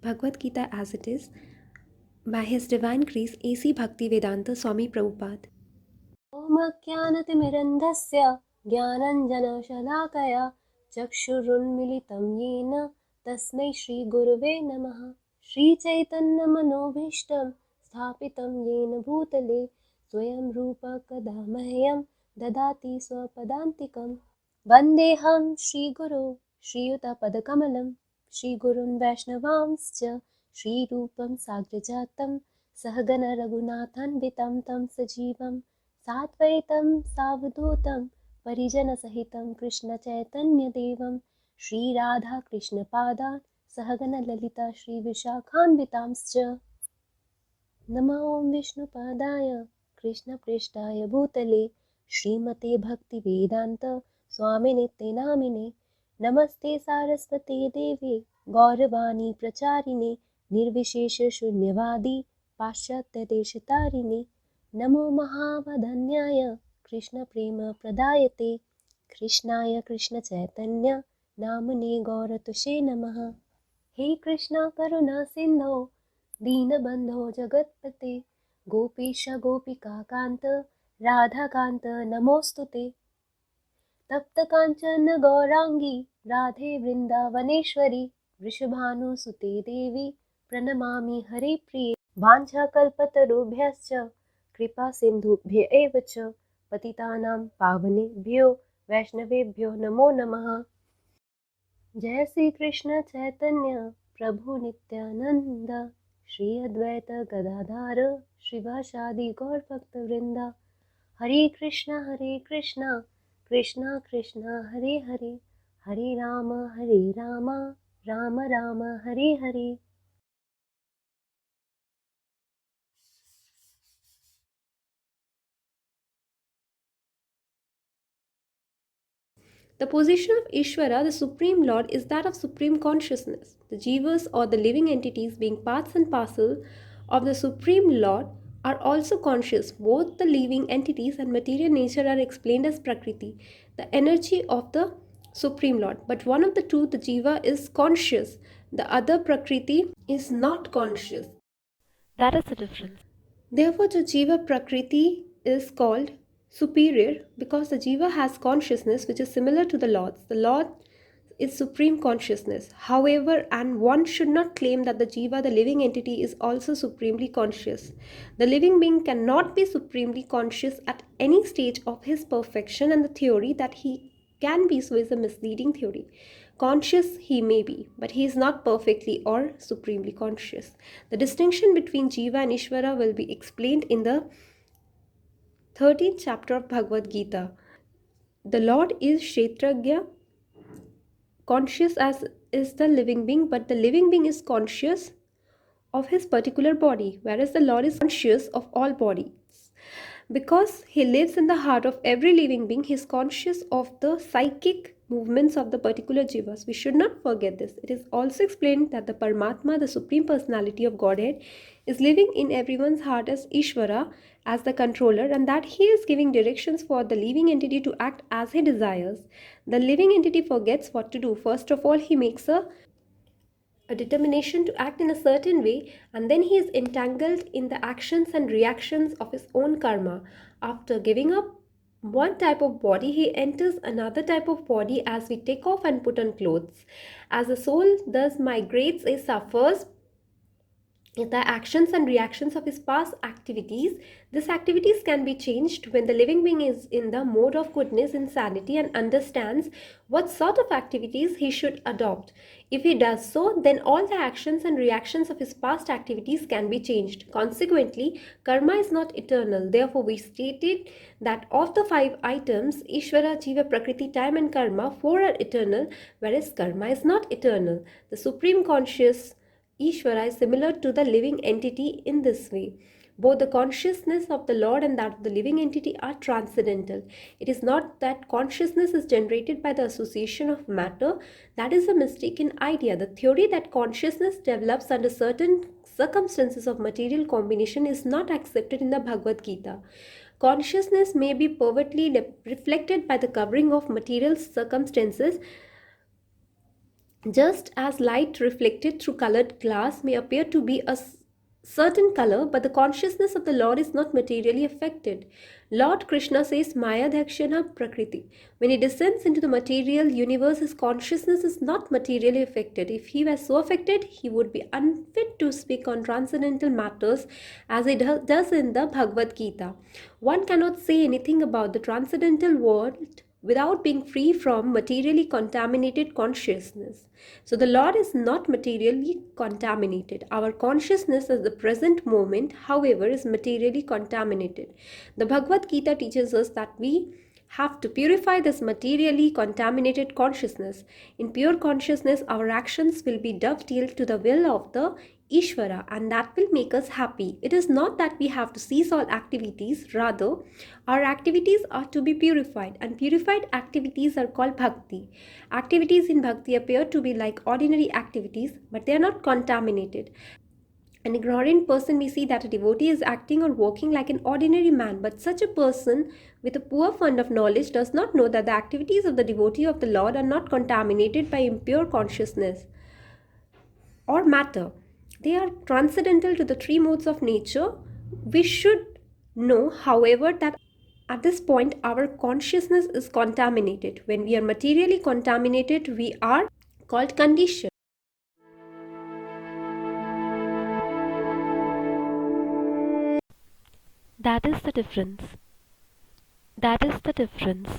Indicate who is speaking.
Speaker 1: Bhagavad Gita as it is by His Divine Grace A.C. Bhaktivedanta Swami Prabhupada.
Speaker 2: ॐ ज्ञानतिमिरन्धस्य ज्ञानञ्जनशलाकया चक्षुरुन्मिलितं येन तस्मै श्रीगुरुवे नमः। श्रीचैतन्यमनोभीष्टं स्थापितं येन भूतले स्वयं रूप कदा मह्यं ददाति स्वपदान्तिकं। वन्देऽहं श्रीगुरो श्रीयुतपदकमलं श्रीगुरुन् वैष्णवांश्च श्रीरूपं साग्रजातं सहगण रघुनाथान्वितं तं सजीवं साद्वैतं सावधूतं परिजनसहितं कृष्णचैतन्यदेवं श्रीराधाकृष्णपादान् सहगणललिता श्रीविशाखान्वितांश्च। नमो विष्णुपादाय कृष्णपृष्ठाय भूतले श्रीमते भक्तिवेदान्त स्वामिनित्य नामिने। नमस्ते सारस्वते देवे गौरवाणी प्रचारिणे निर्विशेषशून्यवादी पाश्चात्यदेशतारिणे। नमो महावदन्याय कृष्णप्रेमप्रदायते कृष्णाय कृष्णचैतन्य नामने गौरतुषे नमः। हे कृष्णा करुणा सिन्धो दीनबन्धो जगत्पते गोपीश गोपिकान्त राधाकान्त नमोऽस्तु ते। तप्तकाञ्चन गौराङ्गी राधे वृन्दावनेश्वरी वृषभानुसुते देवी प्रणमामि हरिप्रिये। वाञ्छाकल्पतरुभ्यश्च कृपासिन्धुभ्य एव च पतितानां पावनेभ्यो वैष्णवेभ्यो नमो नमः। जय श्री कृष्ण चैतन्य प्रभु नित्यानंद श्री अद्वैत गदाधर श्रीवासादि गौर भक्तवृंद। हरे Krishna Krishna Krishna Hare Hare Hare Ram Ram Ram Hare Hare.
Speaker 1: The position of Ishvara, the Supreme Lord, is that of supreme consciousness. The jivas or the living entities, being parts and parcel of the Supreme Lord, are also conscious. Both the living entities and material nature are explained as Prakriti, the energy of the Supreme Lord. But one of the two, the jiva, is conscious. The other, Prakriti, is not conscious. That is the difference. Therefore, the Jiva Prakriti is called superior because the Jiva has consciousness which is similar to the Lord's. The Lord is supreme consciousness. However, and one should not claim that the Jiva, the living entity, is also supremely conscious. The living being cannot be supremely conscious at any stage of his perfection, and the theory that he can be so is a misleading theory. Conscious he may be, but he is not perfectly or supremely conscious. The distinction between Jiva and Ishvara will be explained in the 13th chapter of Bhagavad Gita. The Lord is Kshetragya, conscious as is the living being, but the living being is conscious of his particular body, whereas the Lord is conscious of all bodies. Because he lives in the heart of every living being, he is conscious of the psychic movements of the particular jivas. We should not forget this. It is also explained that the Paramatma, the Supreme Personality of Godhead, is living in everyone's heart as Ishvara, as the controller, and that he is giving directions for the living entity to act as he desires. The living entity forgets what to do. First of all, he makes a determination to act in a certain way, and then he is entangled in the actions and reactions of his own karma. After giving up one type of body, he enters another type of body as we take off and put on clothes. As the soul thus migrates, it suffers the actions and reactions of his past activities. These activities can be changed when the living being is in the mode of goodness, insanity, and understands what sort of activities he should adopt. If he does so, then all the actions and reactions of his past activities can be changed. Consequently, karma is not eternal. Therefore, we stated that of the 5 items, Ishvara, Jiva, Prakriti, time, and karma, 4 are eternal, whereas karma is not eternal. The Supreme Conscious Ishvara is similar to the living entity in this way. Both the consciousness of the Lord and that of the living entity are transcendental. It is not that consciousness is generated by the association of matter. That is a mistaken idea. The theory that consciousness develops under certain circumstances of material combination is not accepted in the Bhagavad Gita. Consciousness may be pervertly reflected by the covering of material circumstances Just as light reflected through colored glass may appear to be certain color, but the consciousness of the Lord is not materially affected. Lord Krishna says, Maya Dhakshana Prakriti. When he descends into the material universe, his consciousness is not materially affected. If he were so affected, he would be unfit to speak on transcendental matters as he does in the Bhagavad Gita. One cannot say anything about the transcendental world without being free from materially contaminated consciousness. So the Lord is not materially contaminated. Our consciousness at the present moment, however, is materially contaminated. The Bhagavad Gita teaches us that we have to purify this materially contaminated consciousness. In pure consciousness, our actions will be dovetailed to the will of the Ishvara, and that will make us happy. It is not that we have to cease all activities, rather, our activities are to be purified, and purified activities are called bhakti. Activities in bhakti appear to be like ordinary activities, but they are not contaminated. An ignorant person may see that a devotee is acting or walking like an ordinary man, but such a person with a poor fund of knowledge does not know that the activities of the devotee of the Lord are not contaminated by impure consciousness or matter. They are transcendental to the three modes of nature. We should know, however, that at this point our consciousness is contaminated. When we are materially contaminated, we are called conditioned.
Speaker 2: That is the difference. That is the difference.